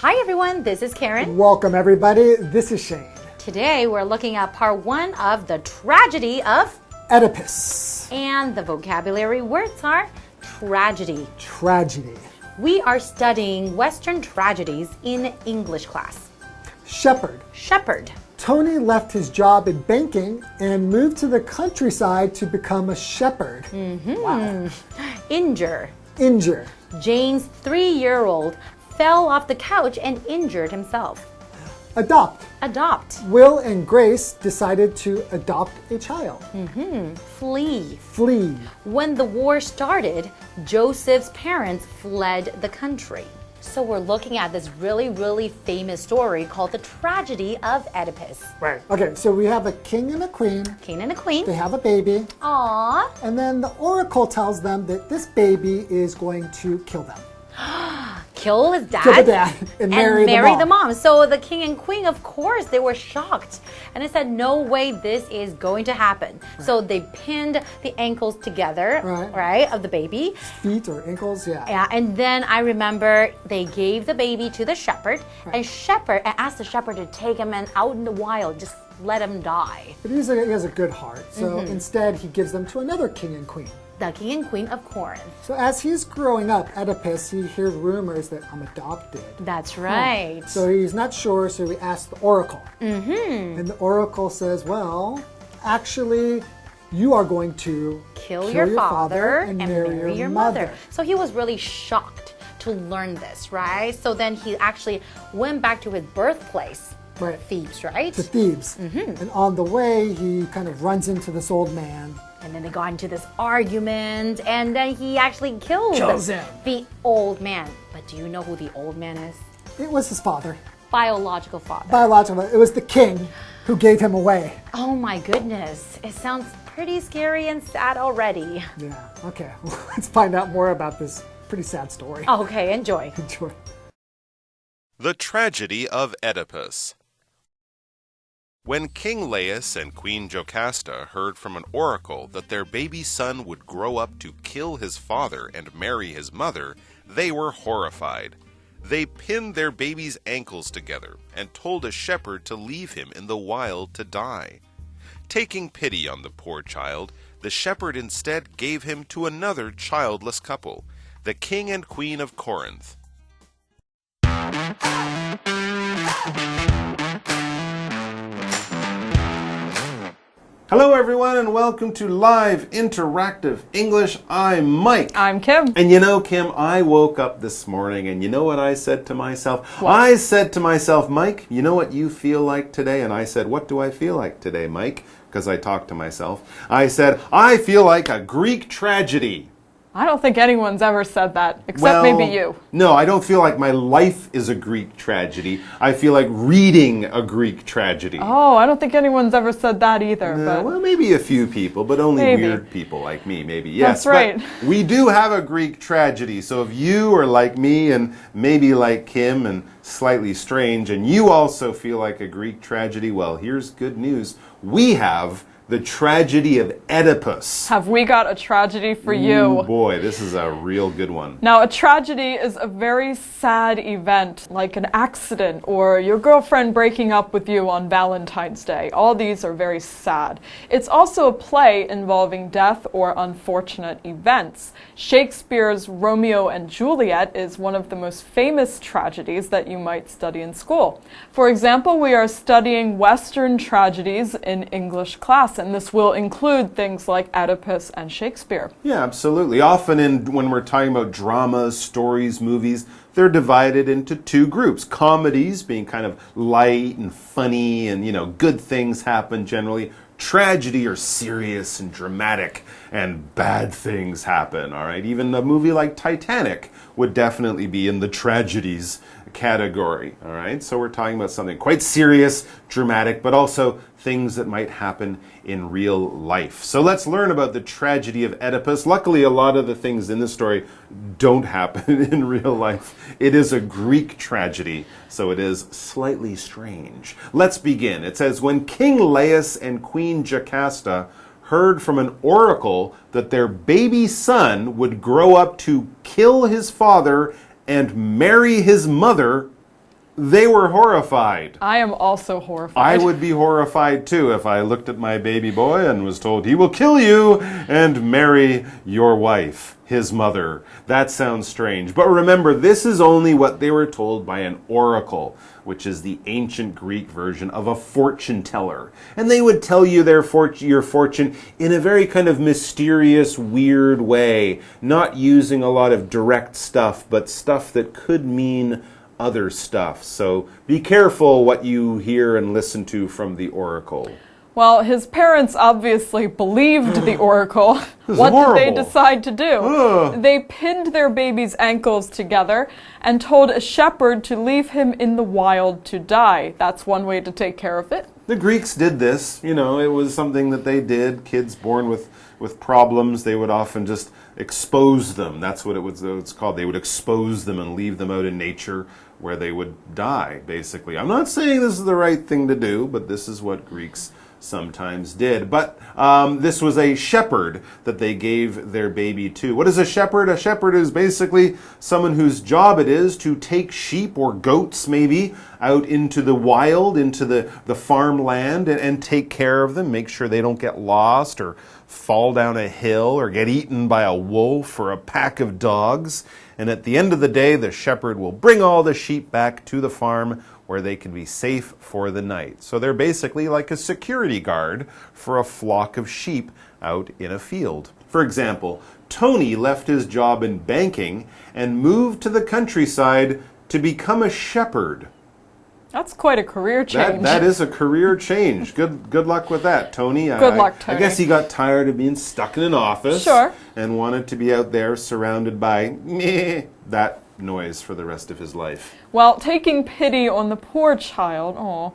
Hi everyone, this is Karen. Welcome everybody, this is Shane. Today we're looking at part 1 of the tragedy of Oedipus. And the vocabulary words are tragedy. Tragedy. We are studying Western tragedies in English class. Shepherd. Shepherd. Tony left his job in banking and moved to the countryside to become a shepherd. Wow. Injure. Injure. Jane's 3-year-old fell off the couch and injured himself. Adopt. Adopt. Will and Grace decided to adopt a child. Flee. Flee. When the war started, Joseph's parents fled the country. So we're looking at this really famous story called the tragedy of Oedipus. Right. Okay, so we have a king and a queen. King and a queen. They have a baby. Aww. And then the oracle tells them that this baby is going to kill them. Kill his dad? Kill the dad and marry the mom. So the king and queen, of course, they were shocked. And they said, no way this is going to happen. Right. So they pinned the ankles together, right, of the baby. Feet or ankles, yeah. Yeah, and then I remember they gave the baby to the shepherd, and asked the shepherd to take him out in the wild, just let him die. But he has a good heart, so instead he gives them to another king and queen. The king and queen of Corinth. So as he's growing up, Oedipus, he hears rumors that I'm adopted. That's right. So he's not sure, so he asks the oracle. And the oracle says, well, actually, you are going to kill your father and marry your mother. So he was really shocked to learn this, right? So then he actually went back to his birthplace. Right. Thebes, right? To Thebes. And on the way, he kind of runs into this old man. And then they got into this argument, and then he actually killed the old man. But do you know who the old man is? It was his father. Biological father. Biological. It was the king who gave him away. Oh my goodness. It sounds pretty scary and sad already. Yeah, okay. Let's find out more about this pretty sad story. Okay, enjoy. Enjoy. The Tragedy of Oedipus. When King Laius and Queen Jocasta heard from an oracle that their baby son would grow up to kill his father and marry his mother, they were horrified. They pinned their baby's ankles together and told a shepherd to leave him in the wild to die. Taking pity on the poor child, the shepherd instead gave him to another childless couple, the king and queen of Corinth. Hello everyone and welcome to Live Interactive English. I'm Mike. I'm Kim. And you know, Kim, I woke up this morning and you know what I said to myself? What? I said to myself, Mike, you know what you feel like today? And I said, what do I feel like today, Mike? Because I talked to myself. I said, I feel like a Greek tragedy. I don't think anyone's ever said that, except maybe you. No, I don't feel like my life is a Greek tragedy. I feel like reading a Greek tragedy. Oh, I don't think anyone's ever said that either. No, but well, maybe a few people, but only weird people like me, maybe. Yes, that's right. But we do have a Greek tragedy, so if you are like me and maybe like Kim and slightly strange, and you also feel like a Greek tragedy, well, here's good news. We have the tragedy of Oedipus. Have we got a tragedy for you? Oh boy, this is a real good one. Now, a tragedy is a very sad event, like an accident or your girlfriend breaking up with you on Valentine's Day. All these are very sad. It's also a play involving death or unfortunate events. Shakespeare's Romeo and Juliet is one of the most famous tragedies that you might study in school. For example, we are studying Western tragedies in English class, and this will include things like Oedipus and Shakespeare. Yeah, absolutely. Often when we're talking about dramas, stories, movies, they're divided into two groups. Comedies being kind of light and funny and, you know, good things happen generally. Tragedy are serious and dramatic and bad things happen, all right? Even a movie like Titanic would definitely be in the tragedies category, all right? So we're talking about something quite serious, dramatic, but also things that might happen in real life. So let's learn about the tragedy of Oedipus. Luckily, a lot of the things in this story don't happen in real life. It is a Greek tragedy, so it is slightly strange. Let's begin. It says, when King Laius and Queen Jocasta heard from an oracle that their baby son would grow up to kill his father and marry his mother, They were horrified. I am also horrified. I would be horrified too if I looked at my baby boy and was told he will kill you and marry your wife, his mother. That sounds strange. But remember, this is only what they were told by an oracle, which is the ancient Greek version of a fortune teller. And they would tell you your fortune in a very kind of mysterious, weird way, not using a lot of direct stuff, but stuff that could mean other stuff. So be careful what you hear and listen to from the oracle. Well, his parents obviously believed the oracle. What horrible. did they decide to do? They pinned their baby's ankles together and told a shepherd to leave him in the wild to die. That's one way to take care of it. The Greeks did this. You know, it was something that they did. Kids born with problems, they would often just expose them. That's what it's called. They would expose them and leave them out in nature where they would die, basically. I'm not saying this is the right thing to do, but this is what Greeks sometimes did. But this was a shepherd that they gave their baby to. What is a shepherd? A shepherd is basically someone whose job it is to take sheep or goats maybe out into the wild, into the farmland and take care of them, make sure they don't get lost or fall down a hill or get eaten by a wolf or a pack of dogs. And at the end of the day, the shepherd will bring all the sheep back to the farm where they can be safe for the night. So they're basically like a security guard for a flock of sheep out in a field. For example, Tony left his job in banking and moved to the countryside to become a shepherd. That's quite a career change. That is a career change. Good luck with that, Tony. Good luck, Tony. I guess he got tired of being stuck in an office. Sure. And wanted to be out there surrounded by that noise for the rest of his life. Well, taking pity on the poor child,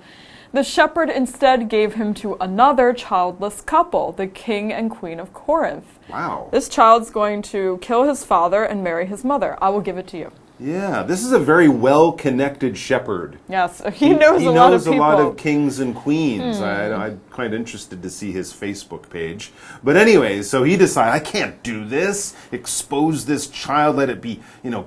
the shepherd instead gave him to another childless couple, the king and queen of Corinth. Wow. This child's going to kill his father and marry his mother. I will give it to you. Yeah, this is a very well-connected shepherd. Yes, he knows a lot of people. He knows a lot of kings and queens. I'm quite interested to see his Facebook page. But anyway, so he decided, I can't do this, expose this child, let it be,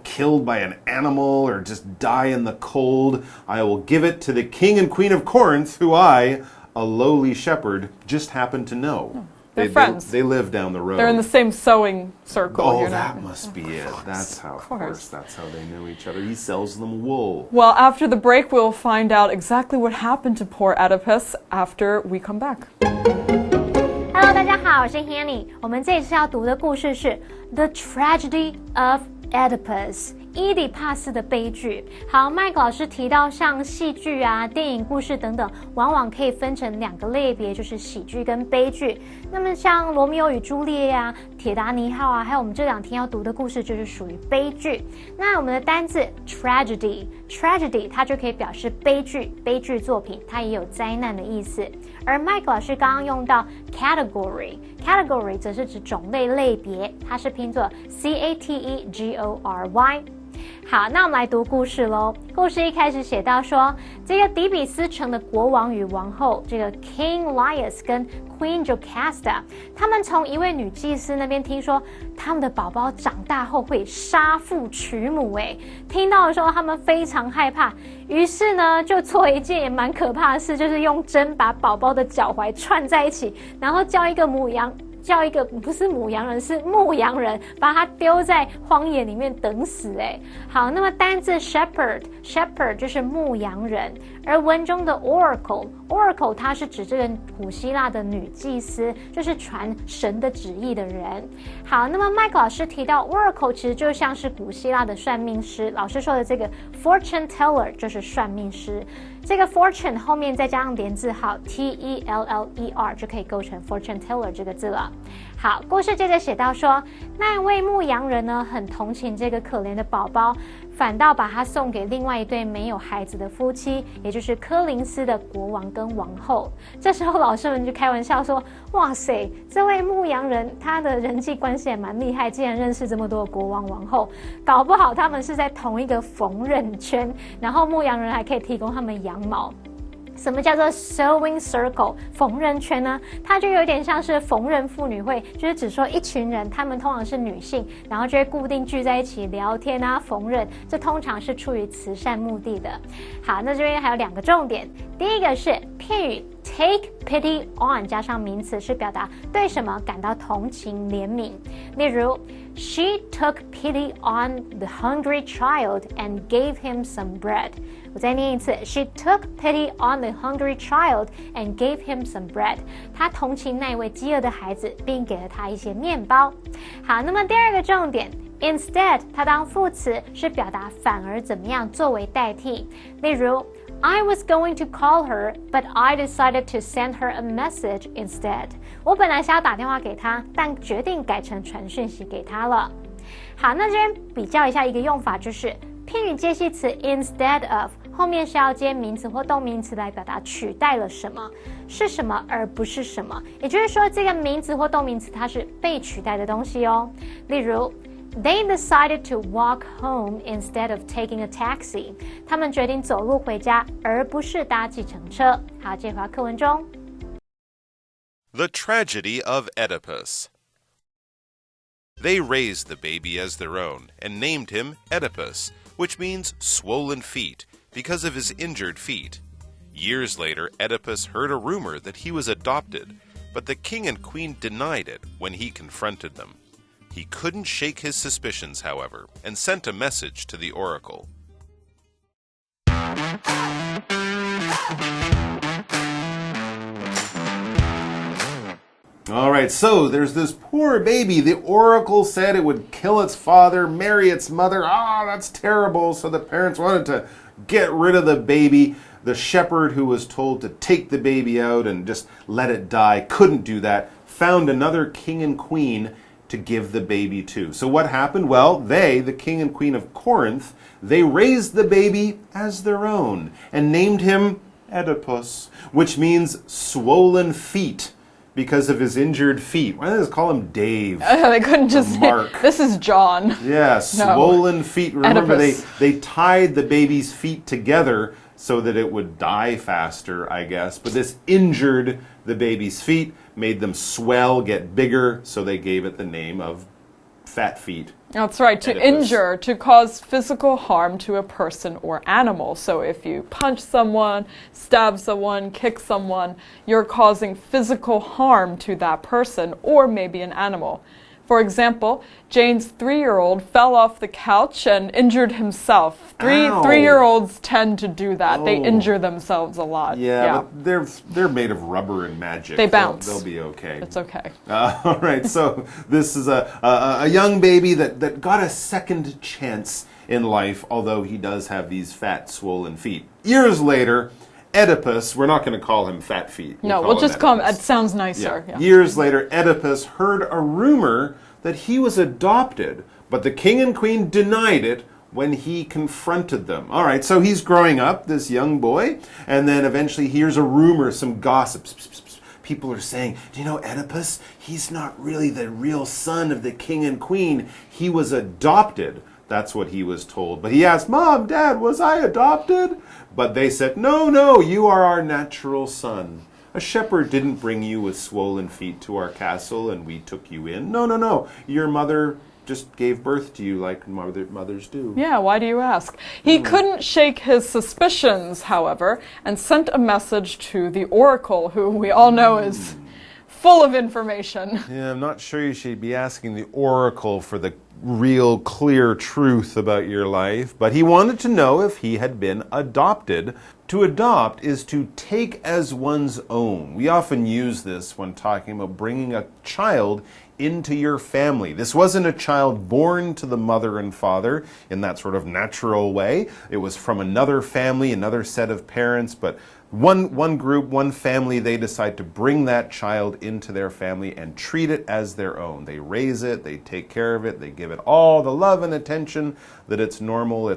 killed by an animal or just die in the cold. I will give it to the king and queen of Corinth, who I, a lowly shepherd, just happen to know. They're friends. They live down the road. They're in the same sewing circle. Oh, that must be it. That's how, of course, that's how they know each other. He sells them wool. Well, after the break, we'll find out exactly what happened to poor Oedipus after we come back. Hello， 大家好，我是 Hanny。我们这一次要读的故事是《The Tragedy of Oedipus》。伊底帕斯的悲剧。好，麦克老师提到，像戏剧啊、电影故事等等，往往可以分成两个类别，就是喜剧跟悲剧。那么像《罗密欧与朱丽叶》啊、《铁达尼号》啊，还有我们这2天要读的故事，就是属于悲剧。那我们的单字 tragedy 它就可以表示悲剧作品，它也有灾难的意思。而麦克老师刚刚用到 category 则是指种类类别，它是拼作 category。好，那我们来读故事咯。故事一开始写到说，这个底比斯城的国王与王后，这个 King Laius 跟 Queen Jocasta， 他们从一位女祭司那边听说，他们的宝宝长大后会杀父娶母。听到的时候，他们非常害怕，于是呢，就做一件也蛮可怕的事，就是用针把宝宝的脚踝串在一起，然后叫一个不是母羊人，是牧羊人，把它丢在荒野里面等死。好，那么单字 shepherd 就是牧羊人，而文中的 oracle 它是指这个古希腊的女祭司，就是传神的旨意的人。好，那么麦克老师提到 oracle 其实就像是古希腊的算命师，老师说的这个 fortune teller 就是算命师。这个 fortune 后面再加上连字号 teller 就可以构成 fortune teller 这个字了。好，故事接着写到说，那位牧羊人呢，很同情这个可怜的宝宝，反倒把他送给另外一对没有孩子的夫妻，也就是科林斯的国王跟王后。这时候老师们就开玩笑说，哇塞，这位牧羊人他的人际关系也蛮厉害，竟然认识这么多的国王王后，搞不好他们是在同一个缝纫圈，然后牧羊人还可以提供他们羊毛。什么叫做 sewing circle 缝纫圈呢？它就有点像是缝纫妇女会，就是指说一群人，她们通常是女性，然后就会固定聚在一起聊天啊、缝纫，这通常是出于慈善目的的。好，那这边还有2个重点，第一个是片语 take pity on 加上名词，是表达对什么感到同情怜悯。例如 She took pity on the hungry child and gave him some bread. 我再念一次 She took pity on the hungry child and gave him some bread. 她同情那位饥饿的孩子，并给了他一些面包。好，那么第2个重点Instead 它当副词是表达反而怎么样作为代替。例如I was going to call her, but I decided to send her a message instead. 我本来想要打电话给她，但决定改成传讯息给她了。好，那这边比较一下一个用法，就是片语介系词 instead of 后面是要接名词或动名词来表达取代了什么，是什么而不是什么。也就是说，这个名词或动名词它是被取代的东西哦。例如They decided to walk home instead of taking a taxi. 他们决定走路回家，而不是搭计程车。好，接回到课文中。The Tragedy of Oedipus. They raised the baby as their own and named him Oedipus, which means swollen feet, because of his injured feet. Years later, Oedipus heard a rumor that he was adopted, but the king and queen denied it when he confronted them. He couldn't shake his suspicions, however, and sent a message to the oracle. All right, so there's this poor baby. The oracle said it would kill its father, marry its mother. Ah, that's terrible. So the parents wanted to get rid of the baby. The shepherd who was told to take the baby out and just let it die couldn't do that, found another king and queen to give the baby to. So what happened? Well, they, the king and queen of Corinth, they raised the baby as their own and named him Oedipus, which means swollen feet because of his injured feet. Why don't they just call him Dave? They couldn't just Mark. say, this is John. Yeah, swollen feet. Remember, Oedipus. they tied the baby's feet together so that it would die faster, I guess. But this injured the baby's feet, made them swell, get bigger, so they gave it the name of fat feet. That's right, to Oedipus. injure, to cause physical harm to a person or animal. So if you punch someone, stab someone, kick someone, you're causing physical harm to that person or maybe an animal. For example, Jane's 3-year-old fell off the couch and injured himself. Three-year-olds tend to do that. Oh. They injure themselves a lot. Yeah, but they're made of rubber and magic. They bounce. They'll be okay. It's okay. All right, so this is a young baby that got a second chance in life, although he does have these fat, swollen feet. Years later, Oedipus, we're not going to call him Fat Feet. We'll just call him, it sounds nicer. Yeah. Years later, Oedipus heard a rumor that he was adopted, but the king and queen denied it when he confronted them. All right, so he's growing up, this young boy, and then eventually he hears a rumor, some gossip. People are saying, do you know Oedipus? He's not really the real son of the king and queen. He was adopted. That's what he was told. But he asked, Mom, Dad, was I adopted? But they said, no, you are our natural son. A shepherd didn't bring you with swollen feet to our castle and we took you in. No. Your mother just gave birth to you like mothers do. Yeah, why do you ask? He couldn't shake his suspicions, however, and sent a message to the oracle, who we all know is full of information. Yeah, I'm not sure you should be asking the oracle for the real clear truth about your life, but he wanted to know if he had been adopted. To adopt is to take as one's own. We often use this when talking about bringing a child into your family. This wasn't a child born to the mother and father in that sort of natural way. It was from another family, another set of parents, but one group, one family, they decide to bring that child into their family and treat it as their own. They raise it, they take care of it, they give it all the love and attention that its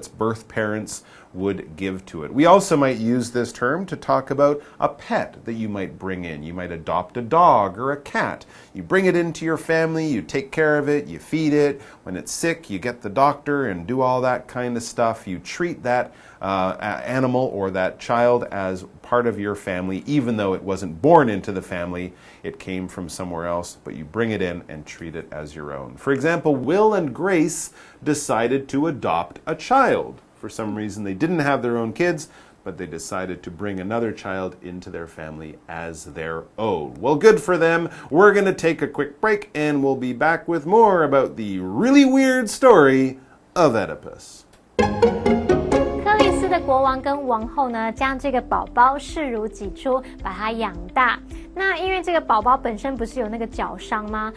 birth parents would give to it. We also might use this term to talk about a pet that you might bring in. You might adopt a dog or a cat. You bring it into your family, you take care of it, you feed it. When it's sick, you get the doctor and do all that kind of stuff. You treat that animal or that child as part of your family, even though it wasn't born into the family. It came from somewhere else, but you bring it in and treat it as your own. For example, Will and Grace decided to adopt a child. For some reason, they didn't have their own kids, but they decided to bring another child into their family as their own. Well, good for them. We're going to take a quick break, and we'll be back with more about the really weird story of Oedipus. 克里斯的国王跟王后呢，将这个宝宝视如己出，把他养大。那因为这个宝宝本身不是有那个脚伤吗？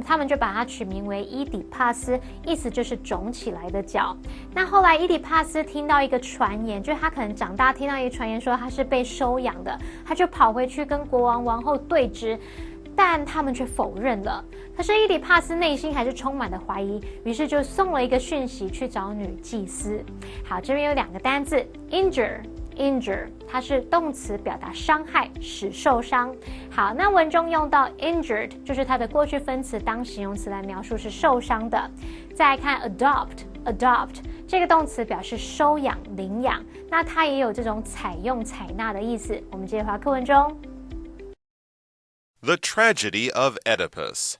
他们就把它取名为伊底帕斯，意思就是肿起来的脚。那后来伊底帕斯听到一个传言，就是他可能长大听到一个传言说他是被收养的，他就跑回去跟国王王后对质。但他们却否认了。可是伊底帕斯内心还是充满了怀疑，于是就送了一个讯息去找女祭司。好，这边有2个单字 injure， 它是动词，表达伤害，使受伤。好，那文中用到 injured， 就是它的过去分词当形容词来描述是受伤的。再来看 adopt 这个动词表示收养、领养，那它也有这种采用、采纳的意思。我们接着回到课文中。The Tragedy of Oedipus.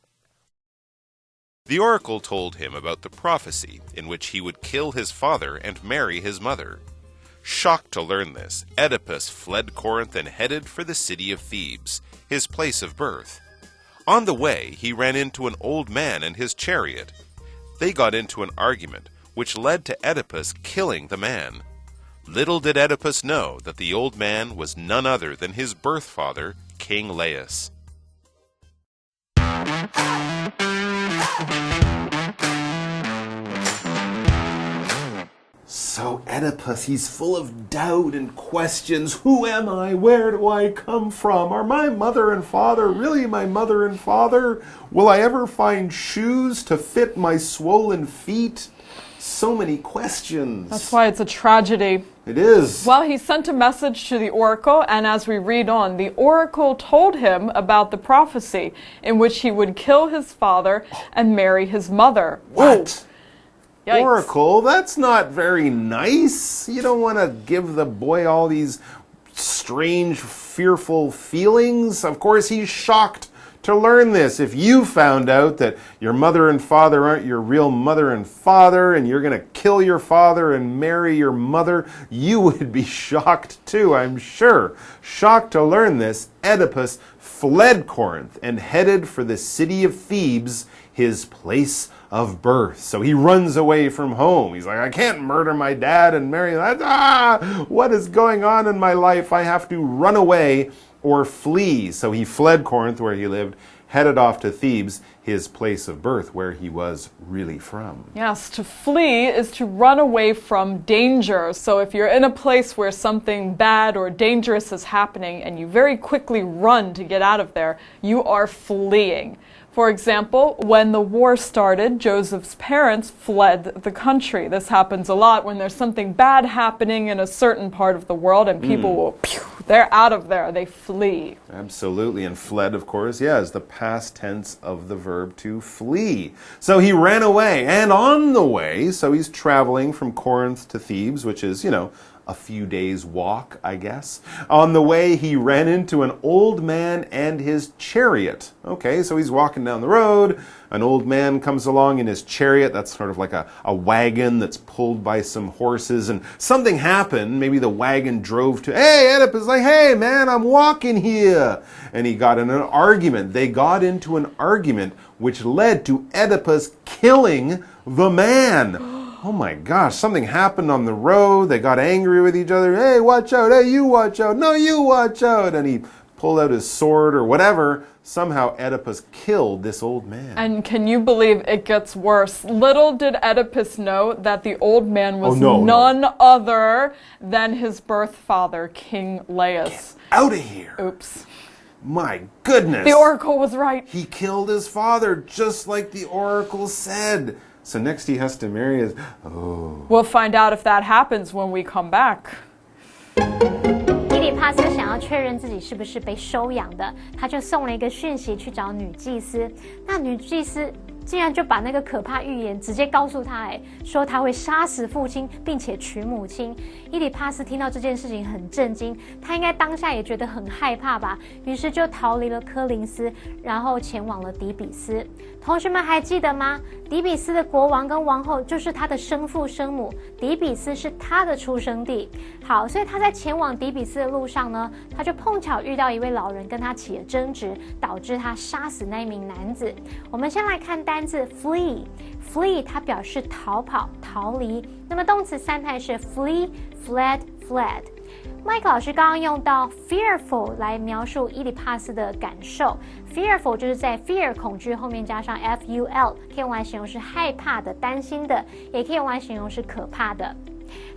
The oracle told him about the prophecy in which he would kill his father and marry his mother. Shocked to learn this, Oedipus fled Corinth and headed for the city of Thebes, his place of birth. On the way, he ran into an old man and his chariot. They got into an argument, which led to Oedipus killing the man. Little did Oedipus know that the old man was none other than his birth father, King Laius. So Oedipus, he's full of doubt and questions. Who am I? Where do I come from? Are my mother and father really my mother and father? Will I ever find shoes to fit my swollen feet? So many questions. That's why it's a tragedy. It is. Well, he sent a message to the oracle, and as we read on, the oracle told him about the prophecy in which he would kill his father and marry his mother. What? Yikes. Oracle, that's not very nice. You don't want to give the boy all these strange, fearful feelings. Of course, he's shocked to learn this. If you found out that your mother and father aren't your real mother and father, and you're going to kill your father and marry your mother, you would be shocked too, I'm sure. Shocked to learn this, Oedipus fled Corinth and headed for the city of Thebes, his place of birth. So he runs away from home. He's like, I can't murder my dad and marry that. What is going on in my life? I have to run away or flee. So he fled Corinth, where he lived, headed off to Thebes, his place of birth, where he was really from. Yes, to flee is to run away from danger. So if you're in a place where something bad or dangerous is happening and you very quickly run to get out of there, you are fleeing. For example, when the war started, Joseph's parents fled the country. This happens a lot when there's something bad happening in a certain part of the world and people will, they're out of there, they flee. Absolutely, and fled, of course, is the past tense of the verb to flee. So he ran away, and on the way, so he's traveling from Corinth to Thebes, which is, a few days' walk, I guess. On the way, he ran into an old man and his chariot. Okay, so he's walking down the road. An old man comes along in his chariot. That's sort of like a wagon that's pulled by some horses. And something happened. Maybe the wagon drove to, hey, Oedipus, like, hey, man, I'm walking here. And he got in an argument. They got into an argument which led to Oedipus killing the man. Oh my gosh, something happened on the road. They got angry with each other. Hey, watch out. Hey, you watch out. No, you watch out. And he pulled out his sword or whatever. Somehow Oedipus killed this old man. And can you believe it gets worse? Little did Oedipus know that the old man was none other than his birth father, King Laius. Get out of here. Oops. My goodness. The oracle was right. He killed his father just like the oracle said. So next he has to marry his... Oh. We'll find out if that happens when we come back. 伊底帕斯想要确认自己是不是被收养的，他就送了一个讯息去找女祭司。那女祭司竟然就把那个可怕预言直接告诉他，说他会杀死父亲，并且娶母亲。伊底帕斯听到这件事情很震惊，他应该当下也觉得很害怕吧，于是就逃离了科林斯，然后前往了底比斯。同学们还记得吗？底比斯的国王跟王后就是他的生父生母，底比斯是他的出生地。好，所以他在前往底比斯的路上呢，他就碰巧遇到一位老人跟他起了争执，导致他杀死那一名男子。我们先来看单字 flee， 它表示逃跑、逃离。那么动词三态是 flee、fled。Mike 老师刚刚用到 fearful 来描述伊底帕斯的感受。fearful 就是在 fear 恐惧后面加上 ful， 可以用来形容是害怕的、担心的，也可以用来形容是可怕的。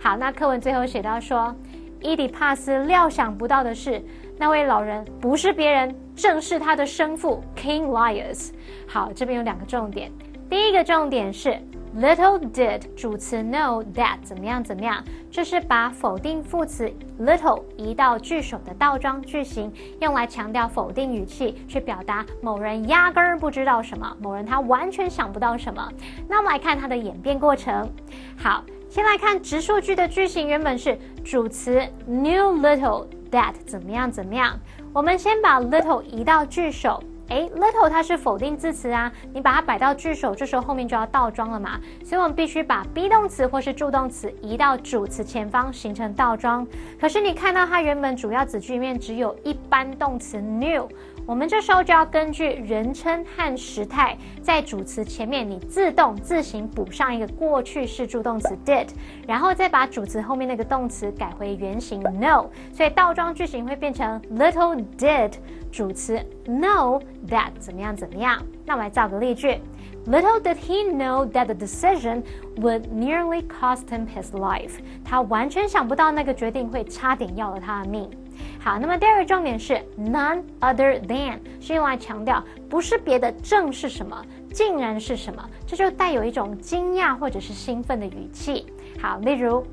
好，那课文最后写到说，伊底帕斯料想不到的是，那位老人不是别人，正是他的生父 King Laius。好，这边有两个重点。第一个重点是 little did 主词 know that 怎么样怎么样，这是把否定副词 little 移到句首的倒装句型，用来强调否定语气，去表达某人压根儿不知道什么，某人他完全想不到什么。那我们来看它的演变过程。好，先来看直述句的句型，原本是主词 knew little that 怎么样怎么样，我们先把 little 移到句首。little 它是否定字词啊，你把它摆到句首，这时候后面就要倒装了嘛，所以我们必须把 be 动词或是助动词移到主词前方，形成倒装。可是你看到它原本主要子句里面只有一般动词 knew， 我们这时候就要根据人称和时态，在主词前面你自动自行补上一个过去式助动词 did， 然后再把主词后面那个动词改回原形 know， 所以倒装句型会变成 little did 主词 know that 怎么样怎么样。那我来造个例句。Little did he know that the decision would nearly cost him his life。 他完全想不到那个决定会差点要了他的命。好，那么第二个重点是 none other than， 是用来强调不是别的，正是什么，竟然是什么，这就带有一种惊讶或者是兴奋的语气。好，例如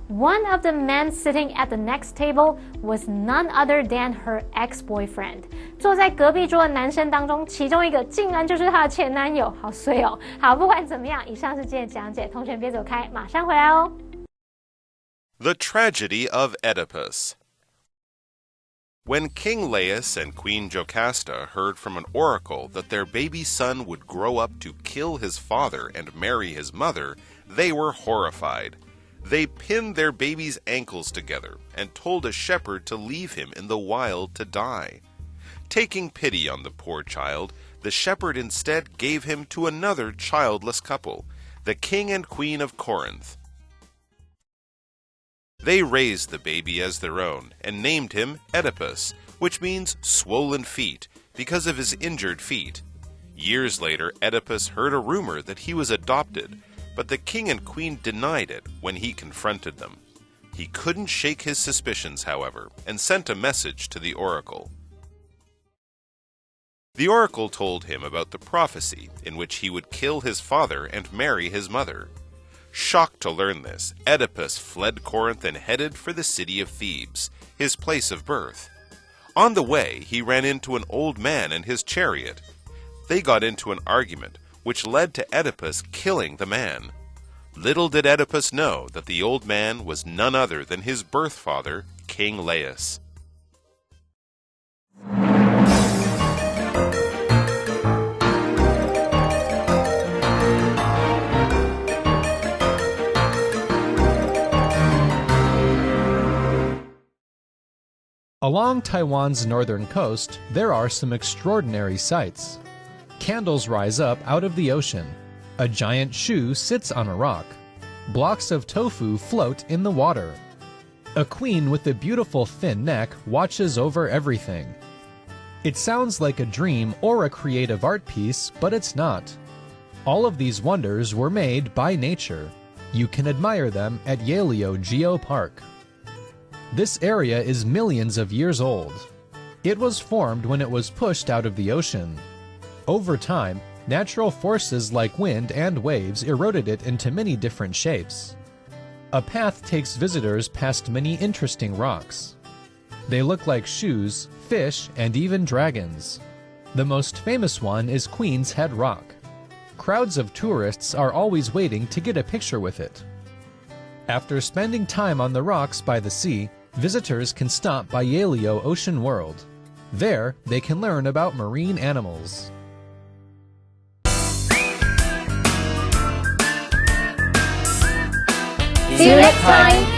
One of the men sitting at the next table was none other than her ex-boyfriend。 坐在隔壁桌的男生当中，其中一个竟然就是她的前男友，好衰哦。好，不管怎么样，以上是今天的讲解，同学别走开，马上回来哦。The Tragedy of Oedipus. When King Laius and Queen Jocasta heard from an oracle that their baby son would grow up to kill his father and marry his mother, they were horrified.They pinned their baby's ankles together and told a shepherd to leave him in the wild to die. Taking pity on the poor child, the shepherd instead gave him to another childless couple, the king and queen of Corinth. They raised the baby as their own and named him Oedipus, which means swollen feet, because of his injured feet. Years later, Oedipus heard a rumor that he was adopted,But the king and queen denied it when he confronted them. He couldn't shake his suspicions, however, and sent a message to the oracle. The oracle told him about the prophecy in which he would kill his father and marry his mother. Shocked to learn this, Oedipus fled Corinth and headed for the city of Thebes, his place of birth. On the way, he ran into an old man and his chariot. They got into an argument,which led to Oedipus killing the man. Little did Oedipus know that the old man was none other than his birth father, King Laius. Along Taiwan's northern coast, there are some extraordinary sights.Candles rise up out of the ocean. A giant shoe sits on a rock. Blocks of tofu float in the water. A queen with a beautiful thin neck watches over everything. It sounds like a dream or a creative art piece, but it's not. All of these wonders were made by nature. You can admire them at Yaleo Geo Park. This area is millions of years old. It was formed when it was pushed out of the ocean.Over time, natural forces like wind and waves eroded it into many different shapes. A path takes visitors past many interesting rocks. They look like shoes, fish, and even dragons. The most famous one is Queen's Head Rock. Crowds of tourists are always waiting to get a picture with it. After spending time on the rocks by the sea, visitors can stop by Yaleo Ocean World. There, they can learn about marine animals. See you next time!